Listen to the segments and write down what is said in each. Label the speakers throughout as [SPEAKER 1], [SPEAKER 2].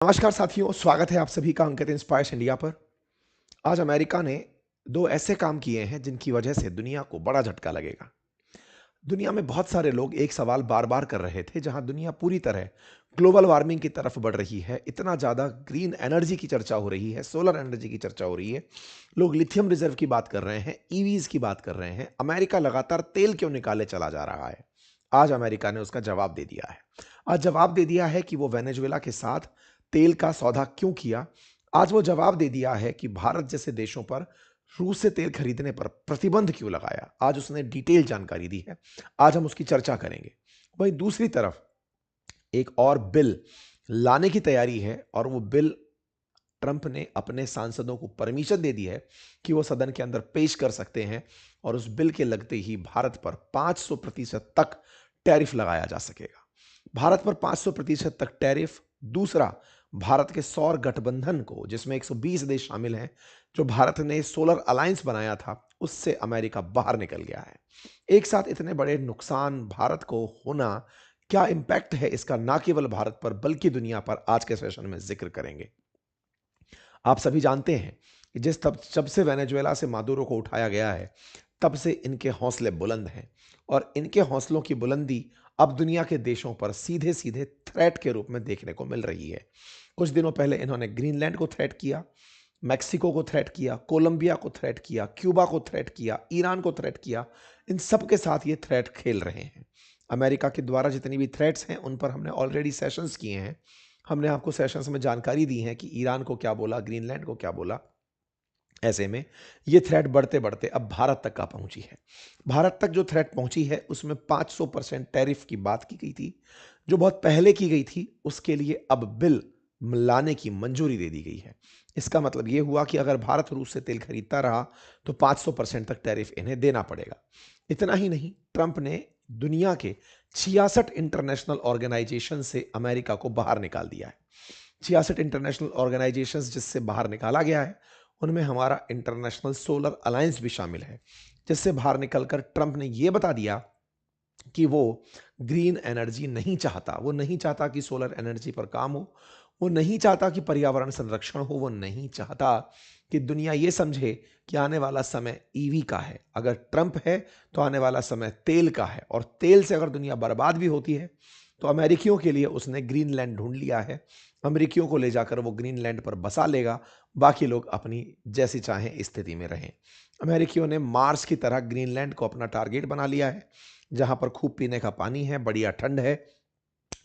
[SPEAKER 1] नमस्कार साथियों, स्वागत है आप सभी का अंकित इंस्पायर्स इंडिया पर। आज अमेरिका ने 2 ऐसे काम किए हैं जिनकी वजह से दुनिया को बड़ा झटका लगेगा। दुनिया में बहुत सारे लोग एक सवाल बार-बार कर रहे थे, जहां दुनिया पूरी तरह ग्लोबल वार्मिंग की तरफ बढ़ रही है, इतना ज़्यादा ग्रीन एनर्जी की चर्चा हो रही है, सोलर एनर्जी की चर्चा हो रही है। लोग लिथियम रिजर्व की बात कर रहे हैं, ईवीज़ की बात कर रहे हैं। अमेरिका लगातार तेल क्यों निकाले चला जा रहा है? आज अमेरिका ने उसका जवाब दे दिया है। आज जवाब दे दिया है कि वो वेनेजुएला के साथ तेल का सौदा क्यों किया। आज वो जवाब दे दिया है कि भारत जैसे देशों पर रूस से तेल खरीदने पर प्रतिबंध क्यों लगाया। आज उसने डिटेल जानकारी दी है। आज हम उसकी चर्चा करेंगे। वहीं दूसरी तरफ एक और बिल लाने की तैयारी है और वो बिल ट्रंप ने अपने सांसदों को परमिशन दे दी है कि वो सदन के अंदर पेश कर सकते हैं और उस बिल के लगते ही भारत पर 500% तक टैरिफ लगाया जा सकेगा। भारत पर 500% तक टैरिफ। दूसरा, भारत के सौर गठबंधन को, जिसमें 120 देश शामिल हैं, जो भारत ने सोलर अलायंस बनाया था, उससे अमेरिका बाहर निकल गया है। एक साथ इतने बड़े नुकसान भारत को होना, क्या इंपैक्ट है इसका, ना केवल भारत पर बल्कि दुनिया पर, आज के सेशन में जिक्र करेंगे। आप सभी जानते हैं कि जिस तब जब से वेनेजुएला से मादुरो को उठाया गया है, तब से इनके हौसले बुलंद हैं और इनके हौसलों की बुलंदी अब दुनिया के देशों पर सीधे सीधे थ्रेट के रूप में देखने को मिल रही है। कुछ दिनों पहले इन्होंने ग्रीनलैंड को थ्रेट किया, मैक्सिको को थ्रेट किया, कोलंबिया को थ्रेट किया, क्यूबा को थ्रेट किया, ईरान को थ्रेट किया। इन सब के साथ ये थ्रेट खेल रहे हैं। अमेरिका के द्वारा जितनी भी थ्रेट्स हैं, उन पर हमने ऑलरेडी सेशंस किए हैं। हमने आपको सेशंस में जानकारी दी है कि ईरान को क्या बोला, ग्रीनलैंड को क्या बोला। ऐसे में ये थ्रेट बढ़ते बढ़ते अब भारत तक का पहुंची है। भारत तक जो थ्रेट पहुंची है, उसमें 500% टैरिफ की बात की गई थी, जो बहुत पहले की गई थी। उसके लिए अब बिल लाने की मंजूरी दे दी गई है। इसका मतलब ये हुआ कि अगर भारत रूस से तेल खरीदता रहा तो 500% तक टैरिफ इन्हें देना पड़ेगा। इतना ही नहीं, ट्रंप ने दुनिया के 66 इंटरनेशनल ऑर्गेनाइजेशन से अमेरिका को बाहर निकाल दिया है। 66 इंटरनेशनल ऑर्गेनाइजेशंस जिससे बाहर निकाला गया है, उनमें हमारा इंटरनेशनल सोलर अलायंस भी शामिल है। जिससे बाहर निकलकर ट्रंप ने यह बता दिया कि वो ग्रीन एनर्जी नहीं चाहता। वो नहीं चाहता कि सोलर एनर्जी पर काम हो। वो नहीं चाहता कि पर्यावरण संरक्षण हो। वो नहीं चाहता कि दुनिया ये समझे कि आने वाला समय ईवी का है। अगर ट्रंप है तो आने वाला समय तेल का है, और तेल से अगर दुनिया बर्बाद भी होती है तो अमेरिकियों के लिए उसने ग्रीनलैंड ढूंढ लिया है। अमेरिकियों को ले जाकर वो ग्रीनलैंड पर बसा लेगा। बाकी लोग अपनी जैसी चाहें स्थिति में रहें। अमेरिकियों ने मार्स की तरह ग्रीनलैंड को अपना टारगेट बना लिया है, जहां पर खूब पीने का पानी है, बढ़िया ठंड है।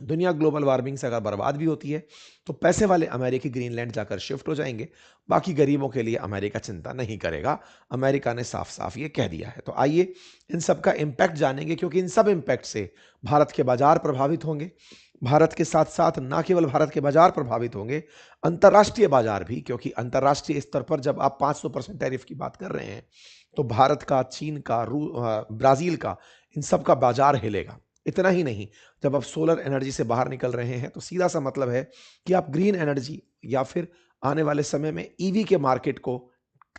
[SPEAKER 1] दुनिया ग्लोबल वार्मिंग से अगर बर्बाद भी होती है तो पैसे वाले अमेरिकी ग्रीनलैंड जाकर शिफ्ट हो जाएंगे। बाकी गरीबों के लिए अमेरिका चिंता नहीं करेगा। अमेरिका ने साफ साफ ये कह दिया है। तो आइए इन सब का इंपैक्ट जानेंगे, क्योंकि इन सब इंपैक्ट से भारत के बाजार प्रभावित होंगे। भारत के साथ साथ ना केवल भारत के बाजार प्रभावित होंगे, अंतर्राष्ट्रीय बाजार भी। क्योंकि अंतर्राष्ट्रीय स्तर पर जब आप 500% टैरिफ की बात कर रहे हैं तो भारत का, चीन का, ब्राजील का, इन सब का बाजार हिलेगा। इतना ही नहीं, जब आप सोलर एनर्जी से बाहर निकल रहे हैं तो सीधा सा मतलब है कि आप ग्रीन एनर्जी या फिर आने वाले समय में ईवी के मार्केट को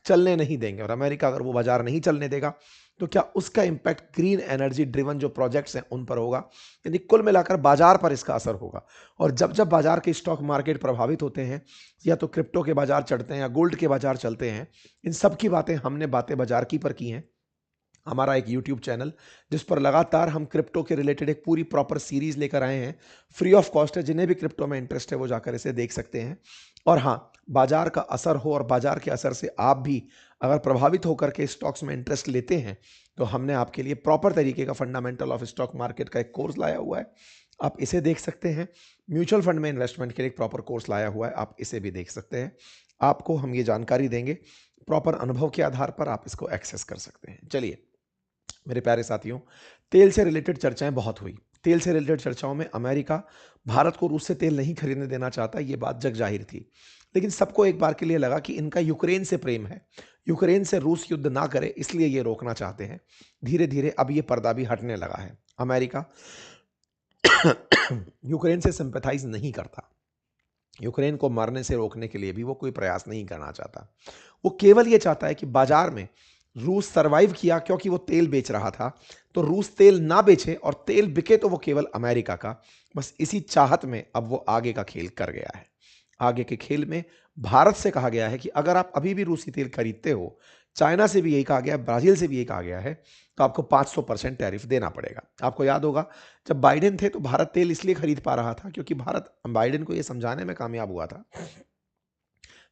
[SPEAKER 1] चलने नहीं देंगे। और अमेरिका अगर वो बाजार नहीं चलने देगा तो क्या उसका इंपैक्ट ग्रीन एनर्जी ड्रिवन जो प्रोजेक्ट्स हैं उन पर होगा। यानी कुल मिलाकर बाजार पर इसका असर होगा। और जब जब बाजार के स्टॉक मार्केट प्रभावित होते हैं, या तो क्रिप्टो के बाजार चढ़ते हैं या गोल्ड के बाजार चलते हैं, इन सब की बातें हमने बातें बाजार की पर की हैं। हमारा एक यूट्यूब चैनल, जिस पर लगातार हम क्रिप्टो के रिलेटेड एक पूरी प्रॉपर सीरीज लेकर आए हैं, फ्री ऑफ कॉस्ट है। जिन्हें भी क्रिप्टो में इंटरेस्ट है वो जाकर इसे देख सकते हैं। और हाँ, बाजार का असर हो और बाजार के असर से आप भी अगर प्रभावित होकर के स्टॉक्स में इंटरेस्ट लेते हैं, तो हमने आपके लिए प्रॉपर तरीके का फंडामेंटल ऑफ स्टॉक मार्केट का एक कोर्स लाया हुआ है। आप इसे देख सकते हैं। म्यूचुअल फंड में इन्वेस्टमेंट के लिए एक प्रॉपर कोर्स लाया हुआ है, आप इसे भी देख सकते हैं। आपको हम ये जानकारी देंगे, प्रॉपर अनुभव के आधार पर आप इसको एक्सेस कर सकते हैं। चलिए मेरे प्यारे साथियों, तेल से रिलेटेड चर्चाएं बहुत हुई। तेल से रिलेटेड चर्चाओं में अमेरिका भारत को रूस से तेल नहीं खरीदने देना चाहता, ये बात जग जाहिर थी। लेकिन सबको एक बार के लिए लगा कि इनका यूक्रेन से प्रेम है, यूक्रेन से रूस युद्ध ना करे, इसलिए ये रोकना चाहते हैं। धीरे धीरे अब ये पर्दा भी हटने लगा है। अमेरिका यूक्रेन से सिंपैथाइज नहीं करता। यूक्रेन को मरने से रोकने के लिए भी वो कोई प्रयास नहीं करना चाहता। वो केवल ये चाहता है कि बाजार में रूस सरवाइव किया, क्योंकि वो तेल बेच रहा था, तो रूस तेल ना बेचे और तेल बिके तो वो केवल अमेरिका का। बस इसी चाहत में अब वो आगे का खेल कर गया है। आगे के खेल में भारत से कहा गया है कि अगर आप अभी भी रूसी तेल खरीदते हो, चाइना से भी यही कहा गया है, ब्राजील से भी यही कहा गया है, तो आपको 500% टैरिफ देना पड़ेगा। आपको याद होगा जब बाइडेन थे तो भारत तेल इसलिए खरीद पा रहा था क्योंकि भारत बाइडेन को यह समझाने में कामयाब हुआ था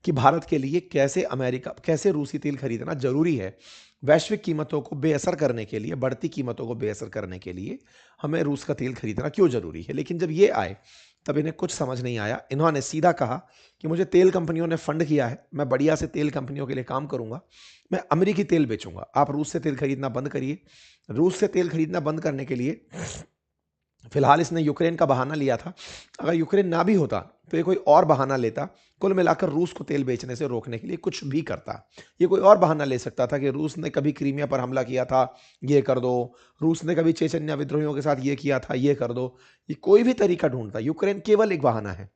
[SPEAKER 1] कि भारत के लिए कैसे रूसी तेल खरीदना जरूरी है। वैश्विक कीमतों को बेअसर करने के लिए, बढ़ती कीमतों को बेअसर करने के लिए हमें रूस का तेल खरीदना क्यों जरूरी है। लेकिन जब ये आए तब इन्हें कुछ समझ नहीं आया। इन्होंने सीधा कहा कि मुझे तेल कंपनियों ने फंड किया है, मैं बढ़िया से तेल कंपनियों के लिए काम करूंगा, मैं अमेरिकी तेल बेचूंगा, आप रूस से तेल खरीदना बंद करिए। रूस से तेल खरीदना बंद करने के लिए फिलहाल इसने यूक्रेन का बहाना लिया था। अगर यूक्रेन ना भी होता तो ये कोई और बहाना लेता, कुल मिलाकर रूस को तेल बेचने से रोकने के लिए कुछ भी करता। ये कोई और बहाना ले सकता था कि रूस ने कभी क्रीमिया पर हमला किया था, ये कर दो, रूस ने कभी चेचन्या विद्रोहियों के साथ ये किया था, ये कर दो। ये कोई भी तरीका ढूंढता, यूक्रेन केवल एक बहाना है,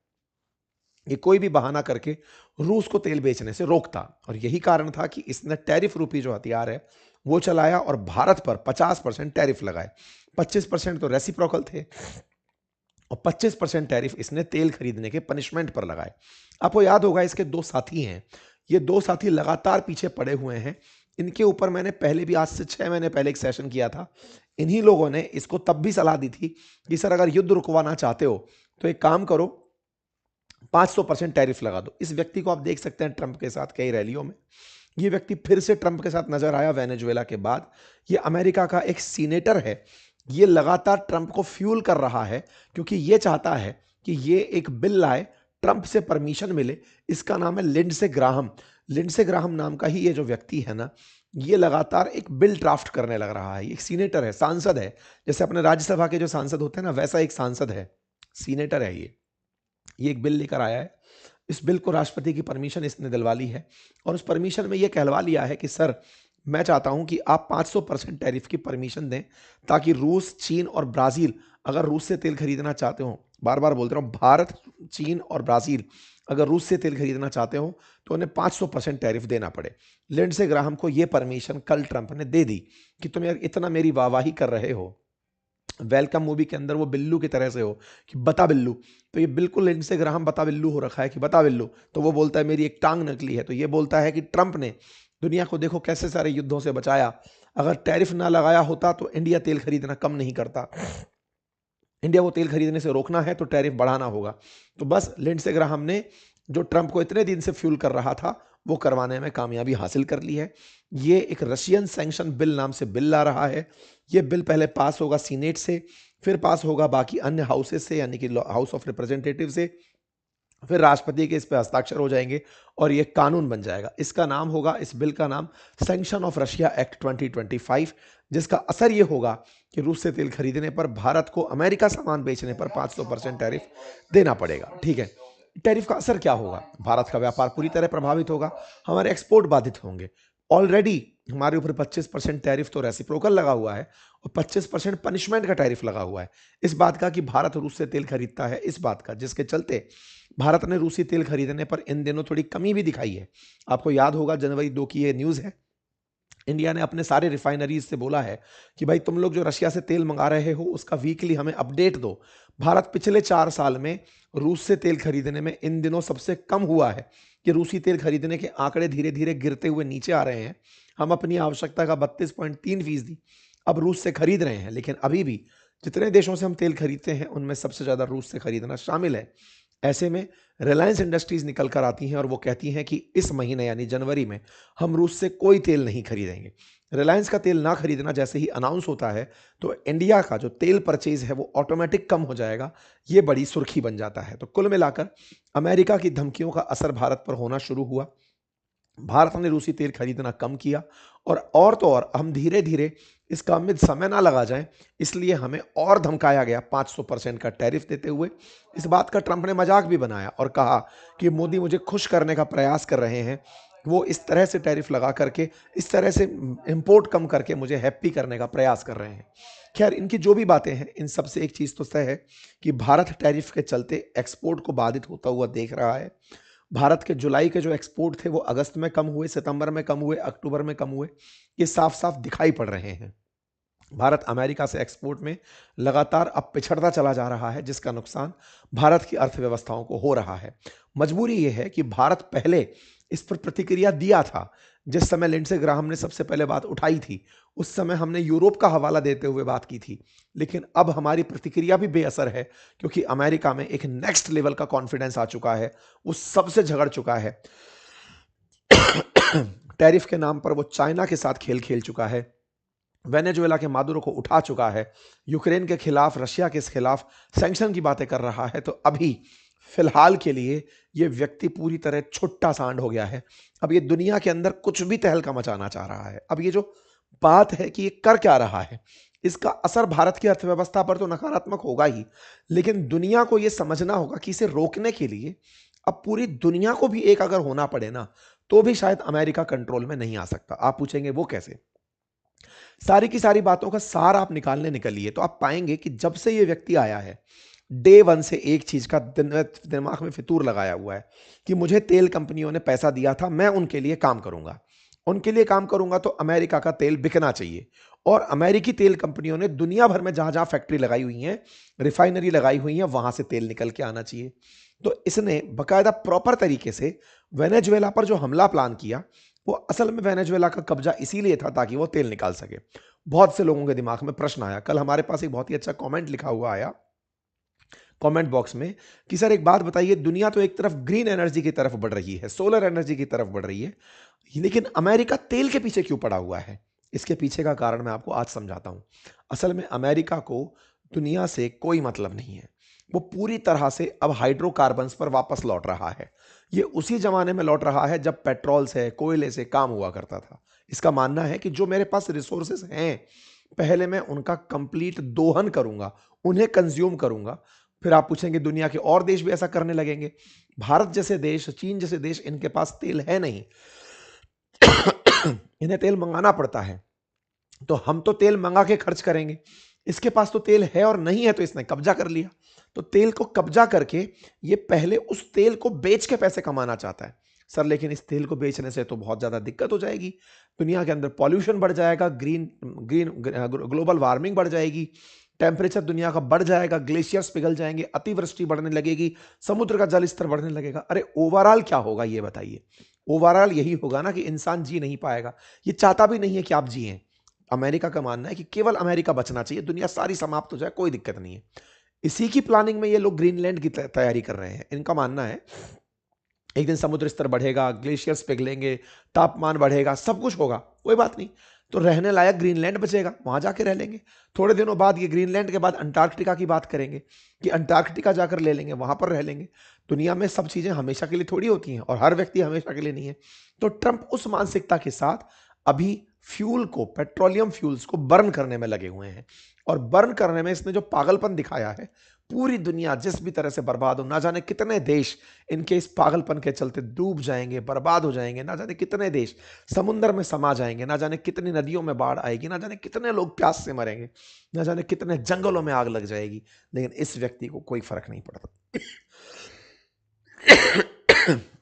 [SPEAKER 1] ये कोई भी बहाना करके रूस को तेल बेचने से रोकता। और यही कारण था कि इसने टैरिफ रूपी जो हथियार है वो चलाया और भारत पर 50% टैरिफ लगाए। 25% तो रेसिप्रोकल थे और 25% टैरिफ इसने तेल खरीदने के पनिशमेंट पर लगाए। आपको याद होगा इसके दो साथी हैं, ये दो साथी लगातार पीछे पड़े हुए हैं। इनके ऊपर मैंने पहले भी आज से 6 महीने पहले एक सेशन किया था। इन्हीं लोगों ने इसको तब भी सलाह दी थी कि सर अगर युद्ध रुकवाना चाहते हो तो एक काम करो, 500% टैरिफ लगा दो। इस व्यक्ति को आप देख सकते हैं ट्रंप के साथ कई रैलियों में। ये व्यक्ति फिर से ट्रंप के साथ नजर आया वेनेजुएला के बाद। ये अमेरिका का एक सीनेटर है। ये लगातार ट्रंप को फ्यूल कर रहा है क्योंकि ये चाहता है कि ये एक बिल लाए, ट्रंप से परमिशन मिले। इसका नाम है लिंडसे ग्राहम। लिंडसे ग्राहम नाम का ही ये जो व्यक्ति है ना, ये लगातार एक बिल ड्राफ्ट करने लग रहा है। ये एक सीनेटर है, सांसद है। जैसे अपने राज्यसभा के जो सांसद होते हैं ना, वैसा एक सांसद है, सीनेटर है ये एक बिल लेकर आया है। इस बिल को राष्ट्रपति की परमिशन इसने दिलवा ली है और उस परमिशन में यह कहलवा लिया है कि सर मैं चाहता हूं कि आप 500% टैरिफ की परमिशन दें ताकि रूस, चीन और ब्राजील अगर रूस से तेल खरीदना चाहते हो, बार बार बोलते रहा हूं, भारत, चीन और ब्राजील अगर रूस से तेल खरीदना चाहते हो तो उन्हें 500% टैरिफ देना पड़े। लिंडसे ग्राहम को यह परमिशन कल ट्रंप ने दे दी कि तुम यार इतना मेरी वाहवाही कर रहे हो, वेलकम मूवी के अंदर वो बिल्लू की तरह से हो कि बता बिल्लू, तो ये बिल्कुल लिंडसे ग्राहम बता बिल्लू हो रखा है कि बता बिल्लू। तो वो बोलता है मेरी एक टांग निकली है, तो ये बोलता है कि ट्रंप ने दुनिया को देखो कैसे सारे युद्धों से बचाया, अगर टैरिफ ना लगाया होता तो इंडिया तेल खरीदना कम नहीं करता, इंडिया को तेल खरीदने से रोकना है तो टैरिफ बढ़ाना होगा। तो बस लिंडसे ग्राहम ने जो ट्रंप को इतने दिन से फ्यूल कर रहा था वो करवाने में कामयाबी हासिल कर ली है। ये एक रशियन सैंक्शन बिल नाम से बिल ला रहा है। ये बिल पहले पास होगा सीनेट से, फिर पास होगा बाकी अन्य हाउसेस से, यानी कि हाउस ऑफ रिप्रेजेंटेटिव से, फिर राष्ट्रपति के इस पे हस्ताक्षर हो जाएंगे और ये कानून बन जाएगा। इसका नाम होगा, इस बिल का नाम सैंक्शन ऑफ रशिया एक्ट 2025, जिसका असर ये होगा कि रूस से तेल खरीदने पर भारत को अमेरिका सामान बेचने पर 500% टैरिफ देना पड़ेगा। ठीक है, टैरिफ का असर क्या होगा? भारत का व्यापार पूरी तरह प्रभावित होगा, हमारे एक्सपोर्ट बाधित होंगे। ऑलरेडी हमारे ऊपर 25% टैरिफ तो रेसिप्रोकल लगा हुआ है और 25% पनिशमेंट का टैरिफ लगा हुआ है। इस बात का कि भारत रूस से तेल खरीदता है, इस बात का, जिसके चलते भारत ने रूसी तेल खरीदने पर इन दिनों थोड़ी कमी भी दिखाई है। आपको याद होगा जनवरी 2 की ये न्यूज़ है, इंडिया ने अपने सारे रिफाइनरीज से बोला है कि भाई तुम लोग जो रशिया से तेल मंगा रहे हो उसका वीकली हमें अपडेट दो। भारत पिछले 4 साल में रूस से तेल खरीदने में इन दिनों सबसे कम हुआ है कि रूसी तेल खरीदने के आंकड़े धीरे धीरे गिरते हुए नीचे आ रहे हैं। हम अपनी आवश्यकता का 32.3% अब रूस से खरीद रहे हैं, लेकिन अभी भी जितने देशों से हम तेल खरीदते हैं उनमें सबसे ज्यादा रूस से खरीदना शामिल है। ऐसे में रिलायंस इंडस्ट्रीज निकल कर आती हैं और वो कहती हैं कि इस महीने यानी जनवरी में हम रूस से कोई तेल नहीं खरीदेंगे। रिलायंस का तेल ना खरीदना जैसे ही अनाउंस होता है तो इंडिया का जो तेल परचेज है वो ऑटोमेटिक कम हो जाएगा। ये बड़ी सुर्खी बन जाता है। तो कुल मिलाकर अमेरिका की धमकियों का असर भारत पर होना शुरू हुआ। भारत ने रूसी तेल खरीदना कम किया और तो और हम धीरे धीरे इस काम में समय ना लगा जाए, इसलिए हमें और धमकाया गया 500% का टैरिफ देते हुए। इस बात का ट्रंप ने मजाक भी बनाया और कहा कि मोदी मुझे खुश करने का प्रयास कर रहे हैं, वो इस तरह से टैरिफ लगा करके, इस तरह से इंपोर्ट कम करके मुझे हैप्पी करने का प्रयास कर रहे हैं। खैर, इनकी जो भी बातें हैं, इन सब से एक चीज तो तय है कि भारत टैरिफ के चलते एक्सपोर्ट को बाधित होता हुआ देख रहा है। भारत के जुलाई के जो एक्सपोर्ट थे वो अगस्त में कम हुए, सितंबर में कम हुए, अक्टूबर में कम हुए, ये साफ साफ दिखाई पड़ रहे हैं। भारत अमेरिका से एक्सपोर्ट में लगातार अब पिछड़ता चला जा रहा है, जिसका नुकसान भारत की अर्थव्यवस्थाओं को हो रहा है। मजबूरी यह है कि भारत पहले इस पर प्रतिक्रिया दिया था। जिस समय लिंडसे ग्राहम ने सबसे पहले बात उठाई थी, उस समय हमने यूरोप का हवाला देते हुए बात की थी। लेकिन अब हमारी प्रतिक्रिया भी बेअसर है, क्योंकि अमेरिका में एक नेक्स्ट लेवल का कॉन्फिडेंस आ चुका है। वो सबसे झगड़ चुका है। टैरिफ के नाम पर वो चाइना के साथ खेल खेल चुका है। वेनेजुएला के मादुरो को उठा चुका है। यूक्रेन के खिलाफ, रशिया के खिलाफ सैंक्शन की बातें कर रहा है। तो अभी फिलहाल के लिए ये व्यक्ति पूरी तरह छुट्टा सांड हो गया है। अब ये दुनिया के अंदर कुछ भी तहलका मचाना चाह रहा है। अब ये जो बात है कि ये कर क्या रहा है, इसका असर भारत की अर्थव्यवस्था पर तो नकारात्मक होगा ही, लेकिन दुनिया को यह समझना होगा कि इसे रोकने के लिए अब पूरी दुनिया को भी एक अगर होना पड़े ना, तो भी शायद अमेरिका कंट्रोल में नहीं आ सकता। आप पूछेंगे वो कैसे? सारी की सारी बातों का सार आप निकालने निकलिए तो आप पाएंगे कि जब से ये व्यक्ति आया है, डे वन से एक चीज का दिमाग में फितूर लगाया हुआ है कि मुझे तेल कंपनियों ने पैसा दिया था, मैं उनके लिए काम करूंगा। उनके लिए काम करूंगा तो अमेरिका का तेल बिकना चाहिए। और अमेरिकी तेल कंपनियों ने दुनिया भर में जहां जहां फैक्ट्री लगाई हुई है, रिफाइनरी लगाई हुई है, वहां से तेल निकल के आना चाहिए। तो इसने बकायदा प्रॉपर तरीके से वेनेजुएला पर जो हमला प्लान किया, वो असल में वेनेजुएला का कब्जा इसीलिए था ताकि वो तेल निकाल सके। बहुत से लोगों के दिमाग में प्रश्न आया। कल हमारे पास एक बहुत ही अच्छा कमेंट लिखा हुआ आया कमेंट बॉक्स में कि सर एक बात बताइए, दुनिया तो एक तरफ ग्रीन एनर्जी की तरफ बढ़ रही है, सोलर एनर्जी की तरफ बढ़ रही है, लेकिन अमेरिका तेल के पीछे क्यों पड़ा हुआ है? इसके पीछे का कारण मैं आपको आज समझाता हूं। असल में अमेरिका को दुनिया से कोई मतलब नहीं है। वो पूरी तरह से अब हाइड्रोकार्बन्स पर वापस लौट रहा है। ये उसी जमाने में लौट रहा है जब पेट्रोल से, कोयले से काम हुआ करता था। इसका मानना है कि जो मेरे पास रिसोर्सेस हैं, पहले मैं उनका कंप्लीट दोहन करूंगा, उन्हें कंज्यूम करूंगा। फिर आप पूछेंगे दुनिया के और देश भी ऐसा करने लगेंगे। भारत जैसे देश, चीन जैसे देश, इनके पास तेल है नहीं। इन्हें तेल मंगाना पड़ता है। तो हम तो तेल मंगा के खर्च करेंगे। इसके पास तो तेल है और नहीं है, तो इसने कब्जा कर लिया। तो तेल को कब्जा करके ये पहले उस तेल को बेच के पैसे कमाना चाहता है। सर लेकिन इस तेल को बेचने से तो बहुत ज्यादा दिक्कत हो जाएगी। दुनिया के अंदर पॉल्यूशन बढ़ जाएगा, ग्रीन ग्रीन ग्लोबल वार्मिंग बढ़ जाएगी, टेम्परेचर दुनिया का बढ़ जाएगा, ग्लेशियर्स पिघल जाएंगे, अतिवृष्टि बढ़ने लगेगी, समुद्र का जल स्तर बढ़ने लगेगा। अरे ओवरऑल क्या होगा ये बताइए? ओवरऑल यही होगा ना कि इंसान जी नहीं पाएगा। ये चाहता भी नहीं है कि आप जिए। अमेरिका का मानना है कि केवल अमेरिका बचना चाहिए, दुनिया सारी समाप्त हो जाए, कोई दिक्कत नहीं है। इसी की प्लानिंग में ये लोग ग्रीनलैंड की तैयारी कर रहे हैं। इनका मानना है एक दिन समुद्र स्तर बढ़ेगा, ग्लेशियर्स पिघलेंगे, तापमान बढ़ेगा, सब कुछ होगा, कोई बात नहीं, तो रहने लायक ग्रीनलैंड बचेगा, वहां जाके रह लेंगे। थोड़े दिनों बाद ये ग्रीनलैंड के बाद अंटार्कटिका की बात करेंगे कि अंटार्कटिका जाकर ले लेंगे, वहां पर रह लेंगे। दुनिया में सब चीजें हमेशा के लिए थोड़ी होती हैं और हर व्यक्ति हमेशा के लिए नहीं है। तो ट्रंप उस मानसिकता के साथ अभी फ्यूल को, पेट्रोलियम फ्यूल्स को बर्न करने में लगे हुए हैं। और बर्न करने में इसने जो पागलपन दिखाया है, पूरी दुनिया जिस भी तरह से बर्बाद हो, ना जाने कितने देश इनके इस पागलपन के चलते डूब जाएंगे, बर्बाद हो जाएंगे, ना जाने कितने देश समुद्र में समा जाएंगे, ना जाने कितनी नदियों में बाढ़ आएगी, ना जाने कितने लोग प्यास से मरेंगे, ना जाने कितने जंगलों में आग लग जाएगी, लेकिन इस व्यक्ति को कोई फर्क नहीं पड़ता।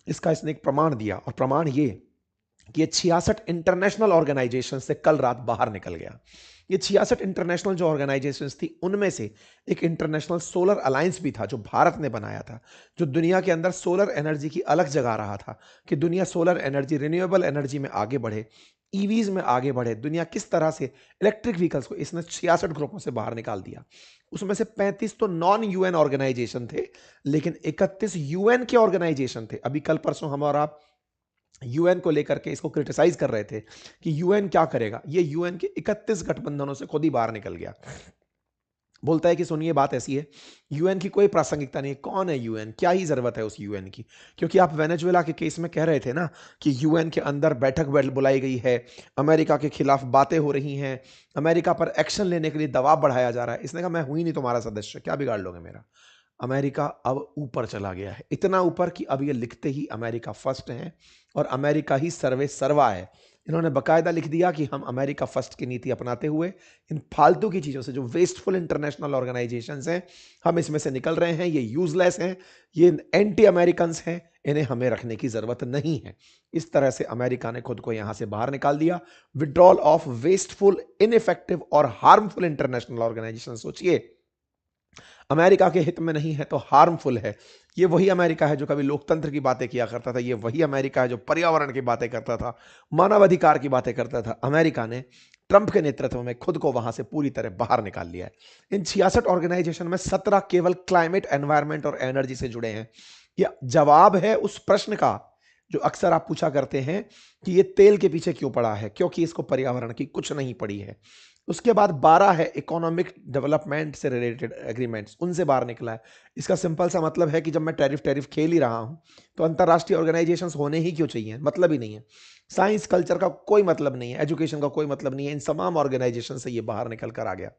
[SPEAKER 1] इसका इसने एक प्रमाण दिया, और प्रमाण ये कि ये 66 इंटरनेशनल ऑर्गेनाइजेशन से कल रात बाहर निकल गया। ये 66 इंटरनेशनल जो ऑर्गेनाइजेशंस थी, उनमें से एक इंटरनेशनल सोलर अलायंस भी था जो भारत ने बनाया था, जो दुनिया के अंदर सोलर एनर्जी की अलग जगा रहा था कि दुनिया सोलर एनर्जी, रिन्यूएबल एनर्जी में आगे बढ़े, ईवीज में आगे बढ़े, दुनिया किस तरह से इलेक्ट्रिक व्हीकल्स को, इसने 66 ग्रुपों से बाहर निकाल दिया। उसमें से 35 तो नॉन यूएन ऑर्गेनाइजेशन थे, लेकिन 31 यूएन के ऑर्गेनाइजेशन थे। अभी कल परसों हम और आप यूएन को लेकर के इसको क्रिटिसाइज कर रहे थे कि यूएन क्या करेगा। ये यूएन के 31 गठबंधनों से खुद ही बाहर निकल गया। बोलता है कि सुनिए बात ऐसी है, यूएन की कोई प्रासंगिकता नहीं है। कौन है यूएन? क्या ही जरूरत है उस यूएन की? क्योंकि आप वेनेजुएला के केस में कह रहे थे ना कि यूएन के अंदर बैठक बुलाई गई है, अमेरिका के खिलाफ बातें हो रही हैं, अमेरिका पर एक्शन लेने के लिए दबाव बढ़ाया जा रहा है। इसने कहा मैं हुई नहीं तुम्हारा सदस्य, क्या बिगाड़ लोगे मेरा? अमेरिका अब ऊपर चला गया है, इतना ऊपर कि अब ये लिखते ही अमेरिका फर्स्ट है और अमेरिका ही सर्वे सर्वा है। इन्होंने बकायदा लिख दिया कि हम अमेरिका फर्स्ट की नीति अपनाते हुए इन फालतू की चीज़ों से, जो वेस्टफुल इंटरनेशनल ऑर्गेनाइजेशंस हैं, हम इसमें से निकल रहे हैं, ये यूजलेस हैं, ये एंटी अमेरिकन्स हैं, इन्हें हमें रखने की ज़रूरत नहीं है। इस तरह से अमेरिका ने खुद को यहाँ से बाहर निकाल दिया। विड्रॉल ऑफ वेस्टफुल, इनइफेक्टिव और हार्मफुल इंटरनेशनल ऑर्गेनाइजेशन। सोचिए, अमेरिका के हित में नहीं है तो हार्मफुल है। ये वही अमेरिका है जो कभी लोकतंत्र की बातें किया करता था, ये वही अमेरिका है जो पर्यावरण की बातें करता था, मानवाधिकार की बातें करता था। अमेरिका ने ट्रंप के नेतृत्व में खुद को वहां से पूरी तरह बाहर निकाल लिया है। इन 66 ऑर्गेनाइजेशन में 17 केवल क्लाइमेट, एनवायरमेंट और एनर्जी से जुड़े हैं। यह जवाब है उस प्रश्न का जो अक्सर आप पूछा करते हैं कि ये तेल के पीछे क्यों पड़ा है, क्योंकि इसको पर्यावरण की कुछ नहीं पड़ी है। उसके बाद 12 है इकोनॉमिक डेवलपमेंट से रिलेटेड एग्रीमेंट्स, उनसे बाहर निकला है। इसका सिंपल सा मतलब है कि जब मैं टैरिफ खेल ही रहा हूं तो अंतरराष्ट्रीय ऑर्गेनाइजेशंस होने ही क्यों चाहिए, मतलब ही नहीं है। साइंस कल्चर का कोई मतलब नहीं है, एजुकेशन का कोई मतलब नहीं है, इन तमाम ऑर्गेनाइजेशन से ये बाहर निकल कर आ गया।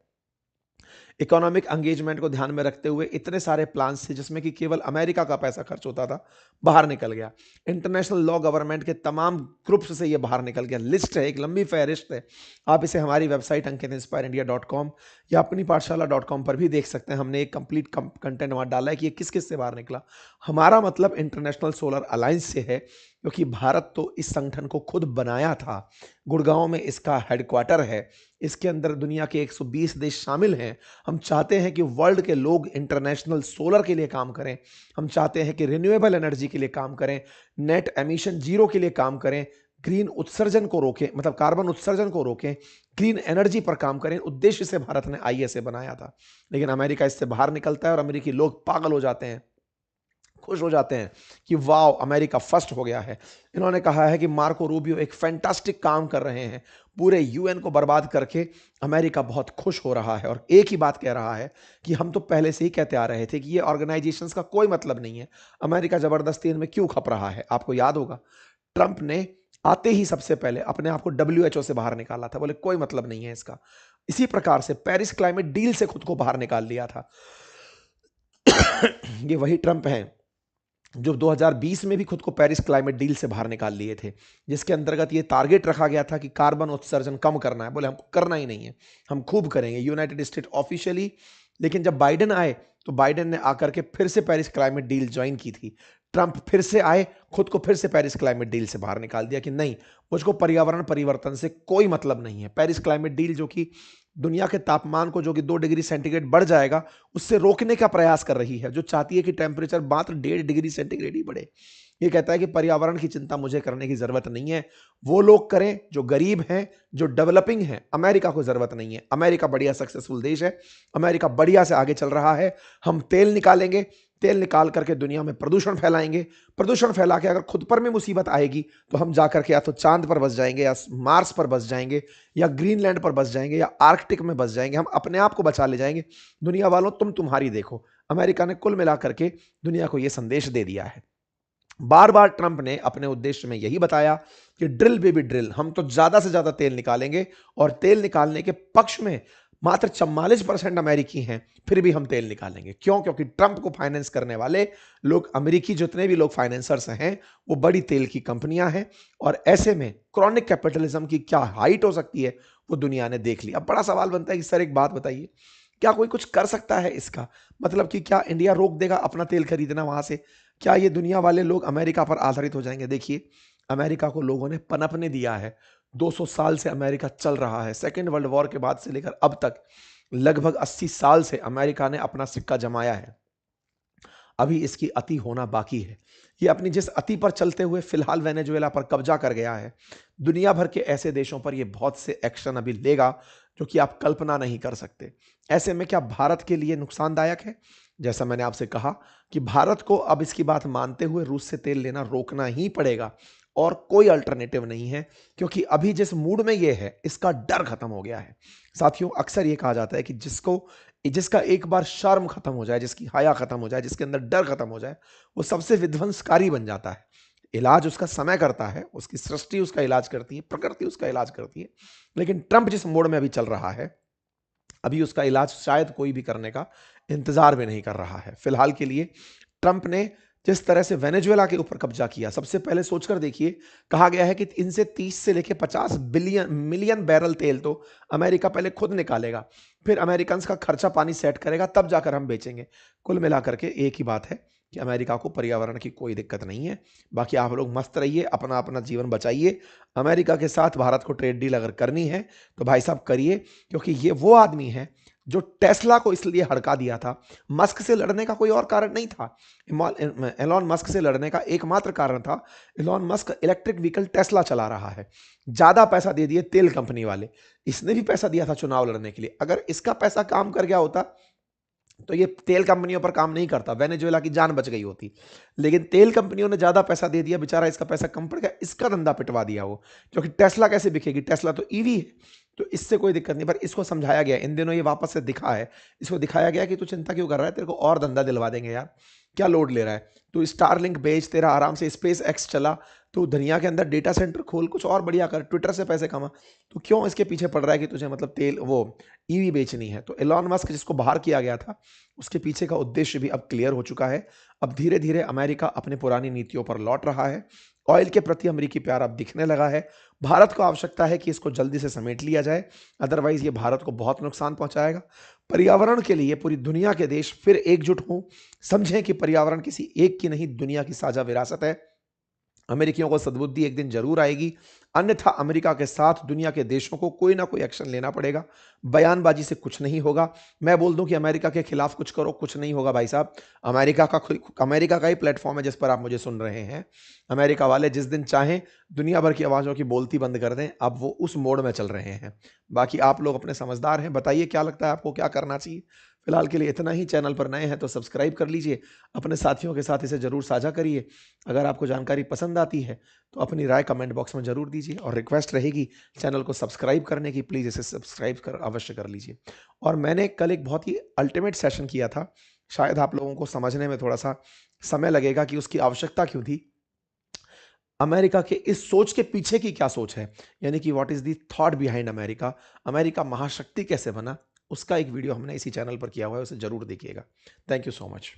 [SPEAKER 1] इकोनॉमिक एंगेजमेंट को ध्यान में रखते हुए इतने सारे प्लान्स थे जिसमें कि केवल अमेरिका का पैसा खर्च होता था, बाहर निकल गया। इंटरनेशनल लॉ गवर्नमेंट के तमाम ग्रुप्स से ये बाहर निकल गया। लिस्ट है, एक लंबी फहरिस्त है। आप इसे हमारी वेबसाइट अंकित-inspireindia.com या अपनी पाठशाला.com पर भी देख सकते हैं। हमने एक कंप्लीट कंटेंट वहां डाला है कि ये किस किस से बाहर निकला। हमारा मतलब इंटरनेशनल सोलर अलायंस से है, क्योंकि भारत तो इस संगठन को खुद बनाया था। गुड़गांव में इसका हेडक्वार्टर है। इसके अंदर दुनिया के 120 देश शामिल हैं। हम चाहते हैं कि वर्ल्ड के लोग इंटरनेशनल सोलर के लिए काम करें। हम चाहते हैं कि रिन्यूएबल एनर्जी के लिए काम करें, नेट एमिशन जीरो के लिए काम करें, ग्रीन उत्सर्जन को रोकें, मतलब कार्बन उत्सर्जन को रोकें, ग्रीन एनर्जी पर काम करें। उद्देश्य से भारत ने आईएसए बनाया था, लेकिन अमेरिका इससे बाहर निकलता है और अमेरिकी लोग पागल हो जाते हैं, खुश हो जाते हैं कि वाओ, अमेरिका फर्स्ट हो गया है। इन्होंने कहा है कि मार्को रूबियो एक फैंटास्टिक काम कर रहे हैं, पूरे यूएन को बर्बाद करके अमेरिका बहुत खुश हो रहा है। और एक ही बात कह रहा है कि हम तो पहले से ही कहते आ रहे थे कि ये ऑर्गेनाइजेशंस का कोई मतलब नहीं है, अमेरिका जबरदस्ती इनमें क्यों खप रहा है। आपको याद होगा, ट्रंप ने आते ही सबसे पहले अपने आप को डब्ल्यूएचओ से बाहर निकाला था, बोले कोई मतलब नहीं है इसका। इसी प्रकार से पेरिस क्लाइमेट डील से खुद को बाहर निकाल लिया था। ये वही ट्रंप हैं जो 2020 में भी खुद को पेरिस क्लाइमेट डील से बाहर निकाल लिए थे, जिसके अंतर्गत ये टारगेट रखा गया था कि कार्बन उत्सर्जन कम करना है। बोले हमको करना ही नहीं है, हम खूब करेंगे, यूनाइटेड स्टेट ऑफिशियली। लेकिन जब बाइडेन आए तो बाइडेन ने आकर के फिर से पेरिस क्लाइमेट डील ज्वाइन की थी। ट्रंप फिर से आए, खुद को फिर से पेरिस क्लाइमेट डील से बाहर निकाल दिया कि नहीं, मुझको पर्यावरण परिवर्तन से कोई मतलब नहीं है। पेरिस क्लाइमेट डील जो कि दुनिया के तापमान को, जो कि 2 डिग्री सेंटीग्रेड बढ़ जाएगा, उससे रोकने का प्रयास कर रही है, जो चाहती है कि टेम्परेचर मात्र 1.5 डिग्री सेंटीग्रेड ही बढ़े। ये कहता है कि पर्यावरण की चिंता मुझे करने की जरूरत नहीं है, वो लोग करें जो गरीब हैं, जो डेवलपिंग हैं। अमेरिका को जरूरत नहीं है, अमेरिका बढ़िया सक्सेसफुल देश है, अमेरिका बढ़िया से आगे चल रहा है। हम तेल निकालेंगे, तेल निकाल करके दुनिया में प्रदूषण फैलाएंगे, प्रदूषण फैला के अगर खुद पर में मुसीबत आएगी तो हम जाकर के या तो चांद पर बस जाएंगे, या मार्स पर बस जाएंगे, या ग्रीनलैंड पर बस जाएंगे, या आर्कटिक में बस जाएंगे। हम अपने आप को बचा ले जाएंगे। दुनिया वालों, तुम तुम्हारी देखो। अमेरिका ने कुल मिलाकर के दुनिया को यह संदेश दे दिया है। बार बार ट्रंप ने अपने उद्देश्य में यही बताया कि ड्रिल बेबी ड्रिल, हम तो ज्यादा से ज्यादा तेल निकालेंगे, और तेल निकालने के पक्ष में मात्र 44% अमेरिकी हैं, फिर भी हम तेल निकालेंगे। क्यों? क्योंकि ट्रंप को फाइनेंस करने वाले लोग, अमेरिकी जितने भी लोग फाइनेंसर्स हैं, वो बड़ी तेल की कंपनियां हैं। और ऐसे में क्रॉनिक कैपिटलिज्म की क्या हाइट हो सकती है, वो दुनिया ने देख ली। अब बड़ा सवाल बनता है कि सर एक बात बताइए, क्या कोई कुछ कर सकता है इसका? मतलब कि क्या इंडिया रोक देगा अपना तेल खरीदना वहां से? क्या ये दुनिया वाले लोग अमेरिका पर आधारित हो जाएंगे? देखिए, अमेरिका को लोगों ने पनपने दिया है। 200 साल से अमेरिका चल रहा है। सेकेंड वर्ल्ड वॉर के बाद से लेकर अब तक लगभग 80 साल से अमेरिका ने अपना सिक्का जमाया है। अभी इसकी अति होना बाकी है। ये अपनी जिस अति पर चलते हुए फिलहाल वेनेजुएला पर कब्जा कर गया है, दुनिया भर के ऐसे देशों पर ये बहुत से एक्शन अभी लेगा जो कि आप कल्पना नहीं कर सकते। ऐसे में क्या भारत के लिए नुकसानदायक है? जैसा मैंने आपसे कहा कि भारत को अब इसकी बात मानते हुए रूस से तेल लेना रोकना ही पड़ेगा, और कोई अल्टरनेटिव नहीं है। क्योंकि अभी जिस मूड में ये है, इसका डर खत्म हो गया है। साथियों, अक्सर ये कहा जाता है कि जिसका एक बार शर्म खत्म हो जाए, जिसकी हया खत्म हो जाए, जिसके अंदर डर खत्म हो जाए, वो सबसे विध्वंसकारी बन जाता है। इलाज उसका समय करता है, उसकी सृष्टि उसका इलाज करती है, प्रकृति उसका इलाज करती है। लेकिन ट्रंप जिस मोड में अभी चल रहा है, अभी उसका इलाज शायद कोई भी करने का इंतजार भी नहीं कर रहा है। फिलहाल के लिए ट्रंप ने जिस तरह से वेनेजुएला के ऊपर कब्जा किया, सबसे पहले सोचकर देखिए, कहा गया है कि इनसे 30 से लेके 50 बिलियन मिलियन बैरल तेल तो अमेरिका पहले खुद निकालेगा, फिर अमेरिकन का खर्चा पानी सेट करेगा, तब जाकर हम बेचेंगे। कुल मिलाकर के एक ही बात है कि अमेरिका को पर्यावरण की कोई दिक्कत नहीं है। बाकी आप लोग मस्त रहिए, अपना अपना जीवन बचाइए। अमेरिका के साथ भारत को ट्रेड डील अगर करनी है तो भाई साहब करिए, क्योंकि ये वो आदमी है जो टेस्ला को इसलिए हड़का दिया था। मस्क से लड़ने का कोई और कारण नहीं था। एलॉन मस्क से लड़ने का एकमात्र कारण था, Elon Musk electric vehicle Tesla चला रहा है, ज्यादा पैसा दे दिए तेल कंपनी वाले। इसने भी पैसा दिया था चुनाव लड़ने के लिए। अगर इसका पैसा काम कर गया होता तो ये तेल कंपनियों पर काम नहीं करता, वेनेजुएला की जान बच गई होती। लेकिन तेल कंपनियों ने ज्यादा पैसा दे दिया, बेचारा इसका पैसा कम पड़ गया, इसका धंधा पिटवा दिया वो। क्योंकि टेस्ला कैसे बिकेगी, टेस्ला तो ईवी है, तो इससे कोई दिक्कत नहीं। पर इसको समझाया गया, इन दिनों ये वापस से दिखा है, इसको दिखाया गया कि तू चिंता क्यों कर रहा है, तेरे को और धंधा दिलवा देंगे यार, क्या लोड ले रहा है तू, स्टारलिंक बेच, तेरा आराम से स्पेस एक्स चला, तू दुनिया के अंदर डेटा सेंटर खोल, कुछ और बढ़िया कर, ट्विटर से पैसे कमा। तो क्यों इसके पीछे पड़ रहा है कि तुझे मतलब तेल वो ईवी बेचनी है। तो एलॉन मस्क जिसको बाहर किया गया था, उसके पीछे का उद्देश्य भी अब क्लियर हो चुका है। अब धीरे धीरे अमेरिका अपने पुरानी नीतियों पर लौट रहा है। ऑयल के प्रति अमेरिकी प्यार अब दिखने लगा है। भारत को आवश्यकता है कि इसको जल्दी से समेट लिया जाए, अदरवाइज ये भारत को बहुत नुकसान पहुंचाएगा। पर्यावरण के लिए पूरी दुनिया के देश फिर एकजुट हों, समझें कि पर्यावरण किसी एक की नहीं, दुनिया की साझा विरासत है। अमेरिकियों को सद्बुद्धि एक दिन जरूर आएगी, अन्यथा अमेरिका के साथ दुनिया के देशों को कोई ना कोई एक्शन लेना पड़ेगा। बयानबाजी से कुछ नहीं होगा। मैं बोल दूं कि अमेरिका के खिलाफ कुछ करो, कुछ नहीं होगा भाई साहब। अमेरिका का ही प्लेटफॉर्म है जिस पर आप मुझे सुन रहे हैं। अमेरिका वाले जिस दिन चाहें दुनिया भर की आवाजों की बोलती बंद कर दें, अब वो उस मोड में चल रहे हैं। बाकी आप लोग अपने समझदार हैं, बताइए क्या लगता है आपको, क्या करना चाहिए। फिलहाल के लिए इतना ही। चैनल पर नए हैं तो सब्सक्राइब कर लीजिए, अपने साथियों के साथ इसे जरूर साझा करिए। अगर आपको जानकारी पसंद आती है तो अपनी राय कमेंट बॉक्स में जरूर दीजिए, और रिक्वेस्ट रहेगी चैनल को सब्सक्राइब करने की, प्लीज़ इसे सब्सक्राइब कर अवश्य कर लीजिए। और मैंने कल एक बहुत ही अल्टीमेट सेशन किया था, शायद आप लोगों को समझने में थोड़ा सा समय लगेगा कि उसकी आवश्यकता क्यों थी। अमेरिका के इस सोच के पीछे की क्या सोच है, यानी कि what is the thought behind America, America महाशक्ति कैसे बना, उसका एक वीडियो हमने इसी चैनल पर किया हुआ है, उसे जरूर देखिएगा। Thank you so much.